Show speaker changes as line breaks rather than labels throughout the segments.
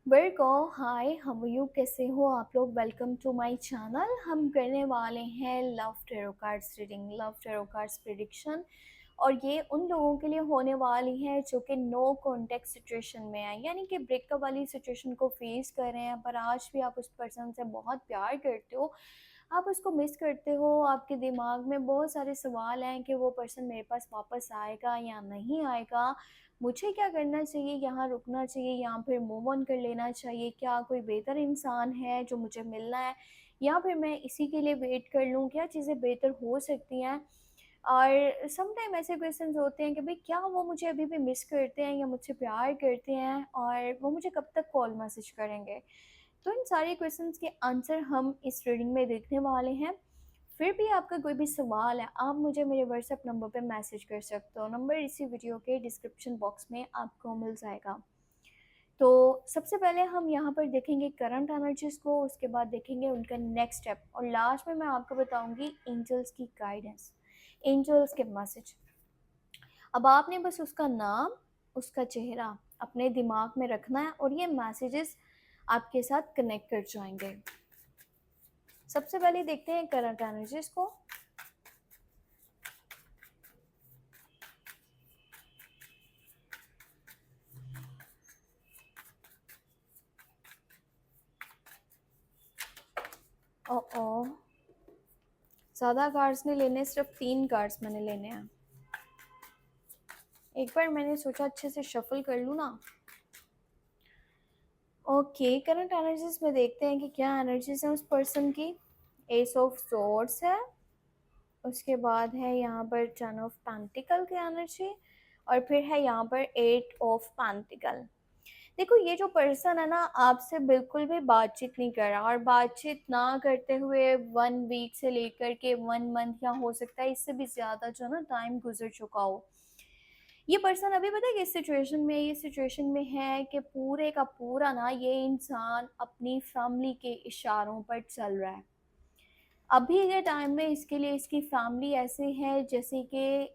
Virgo hi how you, कैसे हो आप लोग। Welcome to my channel. हम करने वाले हैं love tarot cards reading, love tarot cards prediction. और ये उन लोगों के लिए होने वाली है जो कि नो कॉन्टेक्ट सिचुएशन में है, यानी कि ब्रेकअप वाली सिचुएशन को फेस कर रहे हैं, पर आज भी आप उस पर्सन से बहुत प्यार करते हो, आप उसको मिस करते हो। आपके दिमाग में बहुत सारे सवाल हैं कि वो पर्सन मेरे पास वापस आएगा या नहीं आएगा, मुझे क्या करना चाहिए, यहाँ रुकना चाहिए या फिर मूव ऑन कर लेना चाहिए, क्या कोई बेहतर इंसान है जो मुझे मिलना है या फिर मैं इसी के लिए वेट कर लूँ, क्या चीज़ें बेहतर हो सकती हैं। और सम टाइम ऐसे क्वेश्चंस होते हैं कि भाई क्या वो मुझे अभी भी मिस करते हैं या मुझसे प्यार करते हैं और वो मुझे कब तक कॉल मैसेज करेंगे। तो इन सारे क्वेश्चंस के आंसर हम इस रीडिंग में देखने वाले हैं। फिर भी आपका कोई भी सवाल है, आप मुझे मेरे व्हाट्सएप नंबर पे मैसेज कर सकते हो। नंबर इसी वीडियो के डिस्क्रिप्शन बॉक्स में आपको मिल जाएगा। तो सबसे पहले हम यहाँ पर देखेंगे करंट एनर्जीज को, उसके बाद देखेंगे उनका नेक्स्ट स्टेप और लास्ट में मैं आपको बताऊंगी एंजल्स की गाइडेंस, एंजल्स के मैसेज। अब आपने बस उसका नाम, उसका चेहरा अपने दिमाग में रखना है और ये मैसेजेस आपके साथ कनेक्ट कर जाएंगे। सबसे पहले देखते हैं करंट एनर्जीज को। ओ ओ ज़्यादा कार्ड्स नहीं लेने, सिर्फ 3 कार्ड्स मैंने लेने हैं। एक बार मैंने सोचा अच्छे से शफल कर लूँ ना। ओके, करंट एनर्जीज में देखते हैं कि क्या एनर्जीज है उस पर्सन की। एस ऑफ सोर्ड्स है, उसके बाद है यहाँ पर 10 ऑफ पेंटिकल की एनर्जी और फिर है यहाँ पर 8 ऑफ पेंटिकल। देखो ये जो पर्सन है ना आपसे बिल्कुल भी बातचीत नहीं कर रहा, और बातचीत ना करते हुए 1 वीक से लेकर के 1 मंथ या हो सकता है इससे भी ज़्यादा जो ना टाइम गुजर चुका हो। ये पर्सन अभी पता है किस सिचुएशन में, ये सिचुएशन में है कि पूरे का पूरा ना ये इंसान अपनी फैमिली के इशारों पर चल रहा है। अभी के टाइम में इसके लिए इसकी फैमिली ऐसे है जैसे कि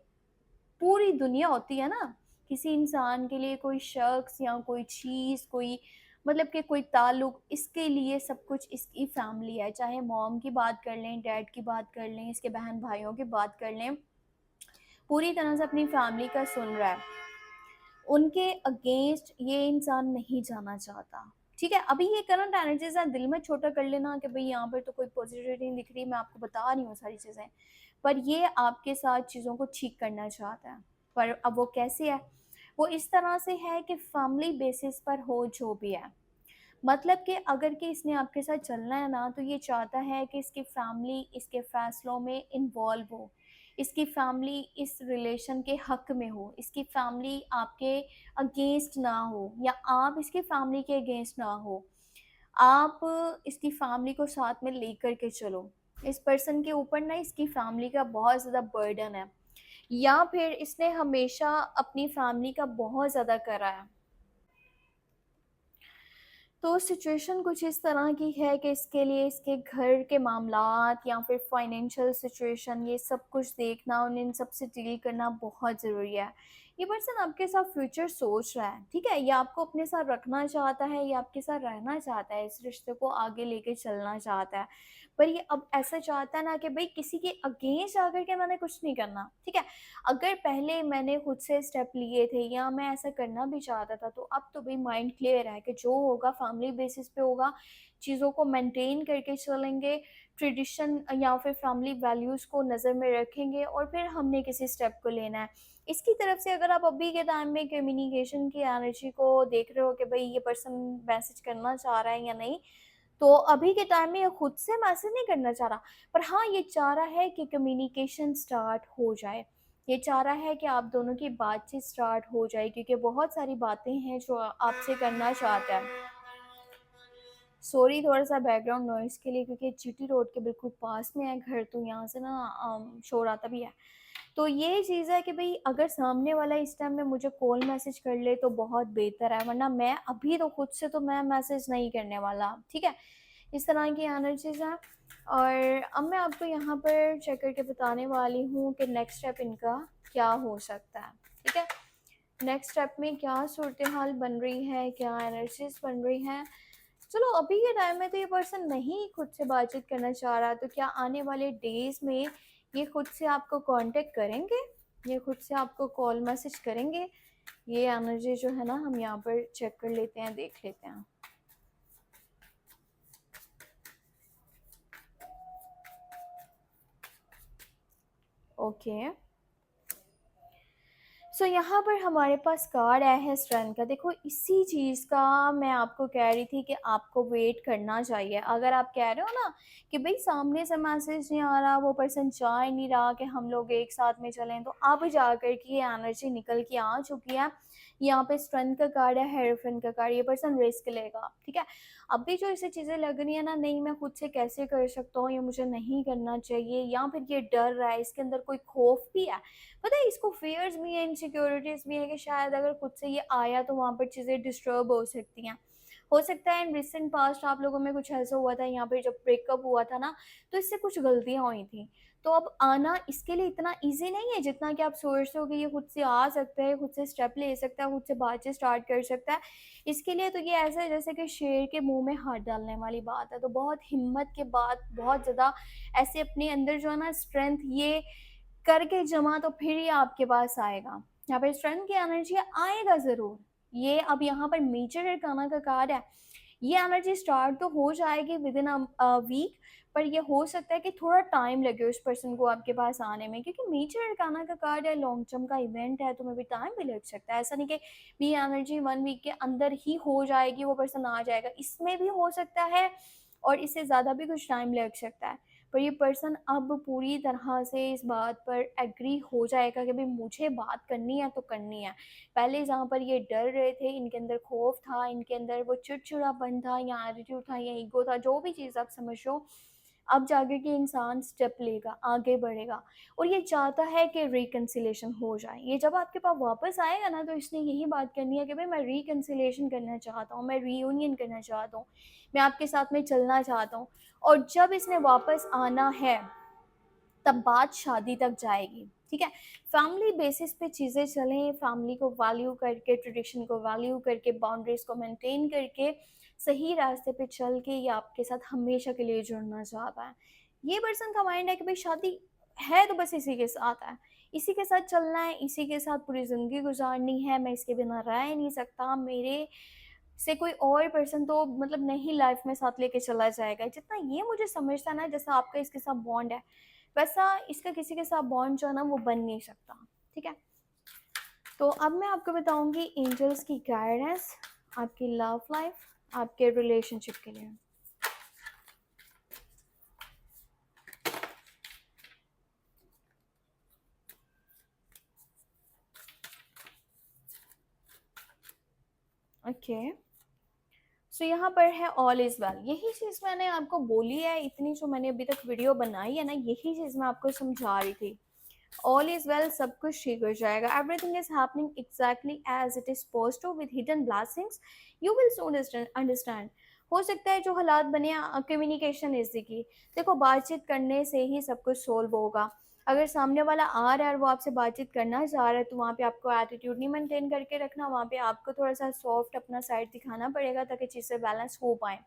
पूरी दुनिया होती है ना। किसी इंसान के लिए कोई शख्स या कोई चीज़, कोई मतलब कि कोई ताल्लुक, इसके लिए सब कुछ इसकी फैमिली है। चाहे मॉम की बात कर लें, डैड की बात कर लें, इसके बहन भाइयों की बात कर लें, पूरी तरह से अपनी फैमिली का सुन रहा है। उनके अगेंस्ट ये इंसान नहीं जाना चाहता। ठीक है, अभी ये करंट एनर्जीज है, दिल में छोटा कर लेना कि भाई यहाँ पर तो कोई पॉजिटिविटी नहीं दिख रही, मैं आपको बता रही हूँ सारी चीज़ें। पर ये आपके साथ चीज़ों को ठीक करना चाहता है। पर अब वो कैसे है, वो इस तरह से है कि फैमिली बेसिस पर हो जो भी है। मतलब कि अगर कि इसने आपके साथ चलना है ना तो ये चाहता है कि इसकी फैमिली इसके फैसलों में इन्वॉल्व हो, इसकी फैमिली इस रिलेशन के हक में हो, इसकी फैमिली आपके अगेंस्ट ना हो या आप इसकी फैमिली के अगेंस्ट ना हो। आप इसकी फैमिली को साथ में लेकर के चलो। इस पर्सन के ऊपर ना इसकी फैमिली का बहुत ज़्यादा बर्डन है, या फिर इसने हमेशा अपनी फैमिली का बहुत ज़्यादा करा है। तो सिचुएशन कुछ इस तरह की है कि इसके लिए इसके घर के मामलात या फिर फाइनेंशियल सिचुएशन ये सब कुछ देखना और इन सब से डील करना बहुत ज़रूरी है। ये पर्सन आपके साथ फ्यूचर सोच रहा है, ठीक है, ये आपको अपने साथ रखना चाहता है, ये आपके साथ रहना चाहता है, इस रिश्ते को आगे लेके चलना चाहता है। पर ये अब ऐसा चाहता है ना कि भाई किसी के अगेंस्ट आकर के मैंने कुछ नहीं करना, ठीक है। अगर पहले मैंने खुद से स्टेप लिए थे या मैं ऐसा करना भी चाहता था तो अब तो भाई माइंड क्लियर है कि जो होगा फैमिली बेसिस पे होगा, चीज़ों को मेंटेन करके चलेंगे, ट्रेडिशन या फिर फैमिली वैल्यूज़ को नज़र में रखेंगे और फिर हमने किसी स्टेप को लेना है। इसकी तरफ से अगर आप अभी के टाइम में कम्युनिकेशन की एनर्जी को देख रहे हो कि भाई ये पर्सन मैसेज करना चाह रहा है या नहीं, तो अभी के टाइम में ये खुद से मैसेज नहीं करना चाह रहा, पर हाँ ये चाह रहा है कि कम्युनिकेशन स्टार्ट हो जाए। ये चाह रहा है कि आप दोनों की बातचीत स्टार्ट हो जाए, क्योंकि बहुत सारी बातें हैं जो आपसे करना चाहता है। सॉरी थोड़ा सा बैकग्राउंड नॉइज़ के लिए, क्योंकि जीटी रोड के बिल्कुल पास में है घर, तो यहाँ से ना शोर आता भी है। तो ये चीज़ है कि भाई अगर सामने वाला इस टाइम में मुझे कॉल मैसेज कर ले तो बहुत बेहतर है, वरना मैं अभी तो खुद से तो मैं मैसेज नहीं करने वाला, ठीक है। इस तरह की एनर्जीज हैं। और अब मैं आपको यहाँ पर चेक करके बताने वाली हूँ कि नेक्स्ट स्टेप इनका क्या हो सकता है, ठीक है। नेक्स्ट स्टेप में क्या सूरत हाल बन रही है, क्या एनर्जीज बन रही हैं। चलो अभी के टाइम में तो ये पर्सन नहीं खुद से बातचीत करना चाह रहा, तो क्या आने वाले डेज में ये खुद से आपको कांटेक्ट करेंगे, ये खुद से आपको कॉल मैसेज करेंगे? ये एनर्जी जो है ना हम यहाँ पर चेक कर लेते हैं, देख लेते हैं। ओके, सो यहाँ पर हमारे पास कार्ड आया है स्ट्रेंथ का। देखो इसी चीज़ का मैं आपको कह रही थी कि आपको वेट करना चाहिए। अगर आप कह रहे हो ना कि भाई सामने से मैसेज नहीं आ रहा, वो पर्सन चाह ही नहीं रहा कि हम लोग एक साथ में चलें, तो अब जाकर के ये एनर्जी निकल के आ चुकी है। यहाँ पे स्ट्रेंथ का कार्ड है, हेरोफिन का कार्ड। ये पर्सन रिस्क लेगा, ठीक है। अब भी जो ऐसी चीज़ें लग रही है ना, नहीं मैं खुद से कैसे कर सकता हूँ, ये मुझे नहीं करना चाहिए, या फिर ये डर रहा है, इसके अंदर कोई खौफ भी है, पता है इसको फियर्स भी है, इनसिक्योरिटीज़ भी है कि शायद अगर खुद से ये आया तो वहाँ पर चीज़ें डिस्टर्ब हो सकती हैं। हो सकता है इन रिसेंट पास्ट आप लोगों में कुछ ऐसा हुआ था, यहाँ पे जब ब्रेकअप हुआ था ना, तो इससे कुछ गलतियाँ हुई थी। तो अब आना इसके लिए इतना ईजी नहीं है जितना कि आप सोचते हो कि ये खुद से आ सकता है, खुद से स्टेप ले सकता है, खुद से बातचीत स्टार्ट कर सकता है। इसके लिए तो ये ऐसा है जैसे कि शेर के मुंह में हाथ डालने वाली बात है। तो बहुत हिम्मत के बाद, बहुत ज़्यादा ऐसे अपने अंदर जो है ना स्ट्रेंथ ये करके जमा, तो फिर ये आपके पास आएगा। यहाँ पे स्ट्रेंथ की एनर्जी आएगा ज़रूर। ये अब यहाँ पर मेजर अरकाना का कार्ड है। ये एनर्जी स्टार्ट तो हो जाएगी विद इन अ वीक, पर ये हो सकता है कि थोड़ा टाइम लगे उस पर्सन को आपके पास आने में, क्योंकि मेजर अरकाना का कार्ड है, लॉन्ग टर्म का इवेंट है, तो मे भी टाइम भी लग सकता है। ऐसा नहीं कि भी एनर्जी 1 वीक के अंदर ही हो जाएगी, वो पर्सन आ जाएगा, इसमें भी हो सकता है और इससे ज़्यादा भी कुछ टाइम लग सकता है। पर ये पर्सन अब पूरी तरह से इस बात पर एग्री हो जाएगा कि भाई मुझे बात करनी है तो करनी है। पहले जहाँ पर ये डर रहे थे, इनके अंदर खौफ था, इनके अंदर वो चिड़चिड़ापन था या एटीट्यूड था या ईगो था, जो भी चीज़ आप समझो, अब जाकर के इंसान स्टेप लेगा, आगे बढ़ेगा और ये चाहता है कि रिकन्सिलेशन हो जाए। ये जब आपके पास वापस आएगा ना, तो इसने यही बात करनी है कि भाई मैं रिकन्सिलेशन करना चाहता हूँ, मैं रीयूनियन करना चाहता हूँ, मैं आपके साथ में चलना चाहता हूँ। और जब इसने वापस आना है तब बात शादी तक जाएगी, ठीक है। फैमिली बेसिस पे चीज़ें चलें, फैमिली को वैल्यू करके, ट्रेडिशन को वैल्यू करके, बाउंड्रीज को मेंटेन करके, सही रास्ते पे चल के ये आपके साथ हमेशा के लिए जुड़ना चाहता है। ये पर्सन का माइंड है कि भाई शादी है तो बस इसी के साथ है, इसी के साथ चलना है, इसी के साथ पूरी ज़िंदगी गुजारनी है, मैं इसके बिना रह ही नहीं सकता, मेरे से कोई और पर्सन तो मतलब नहीं लाइफ में साथ लेके चला जाएगा। जितना ये मुझे समझता है ना, जैसा आपका इसके साथ बॉन्ड है, वैसा इसका किसी के साथ बॉन्ड जो है ना वो बन नहीं सकता, ठीक है। तो अब मैं आपको बताऊंगी एंजल्स की गाइडेंस आपकी लव लाइफ, आपके रिलेशनशिप के लिए। ओके, सो यहाँ पर है ऑल इज़ वेल। यही चीज़ मैंने आपको बोली है, इतनी जो मैंने अभी तक वीडियो बनाई है ना, यही चीज़ मैं आपको समझा रही थी। ऑल इज वेल, सब कुछ ठीक हो जाएगा। Everything is happening exactly as it is supposed to, with hidden blessings you will soon understand. हो सकता है जो हालात बने, कम्युनिकेशन इज द की। देखो बातचीत करने से ही सब कुछ सोल्व होगा। अगर सामने वाला आ रहा है और वो आपसे बातचीत करना चाह रहा है, तो वहाँ पे आपको एटीट्यूड नहीं मेंटेन करके रखना, वहाँ पे आपको थोड़ा सा सॉफ्ट अपना साइड दिखाना पड़ेगा ताकि चीज़ें बैलेंस हो पाए।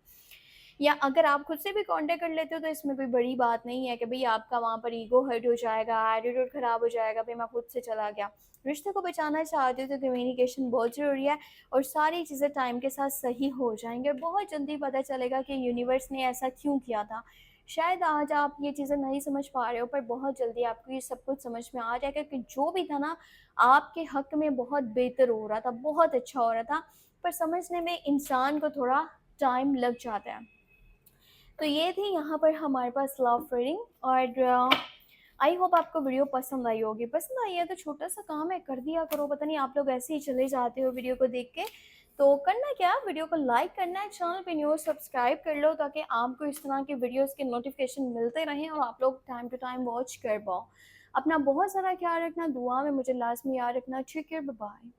या अगर आप खुद से भी कांटेक्ट कर लेते हो तो इसमें कोई बड़ी बात नहीं है कि भाई आपका वहाँ पर ईगो हर्ट हो जाएगा, एटीट्यूड ख़राब हो जाएगा, भाई मैं खुद से चला गया। रिश्ते को बचाना चाहते हो तो कम्युनिकेशन बहुत ज़रूरी है और सारी चीज़ें टाइम के साथ सही हो जाएंगे और बहुत जल्दी पता चलेगा कि यूनिवर्स ने ऐसा क्यों किया था। शायद आज आप ये चीज़ें नहीं समझ पा रहे हो, पर बहुत जल्दी आपको ये सब कुछ समझ में आ जाएगा कि जो भी था ना आपके हक में बहुत बेहतर हो रहा था, बहुत अच्छा हो रहा था, पर समझने में इंसान को थोड़ा टाइम लग जाता है। तो ये थी यहाँ पर हमारे पास लव रीडिंग और आई होप आपको वीडियो पसंद आई होगी। पसंद आई है तो छोटा सा काम है, कर दिया करो। पता नहीं आप लोग ऐसे ही चले जाते हो वीडियो को देख के। तो करना क्या, वीडियो को लाइक करना है, चैनल पे न्यू सब्सक्राइब कर लो ताकि आपको इस तरह के वीडियोस के नोटिफिकेशन मिलते रहें और आप लोग टाइम टू टाइम वॉच कर पाओ। अपना बहुत सारा ख्याल रखना, दुआ में मुझे लास्ट में याद रखना। ठीक है, बाय बाय।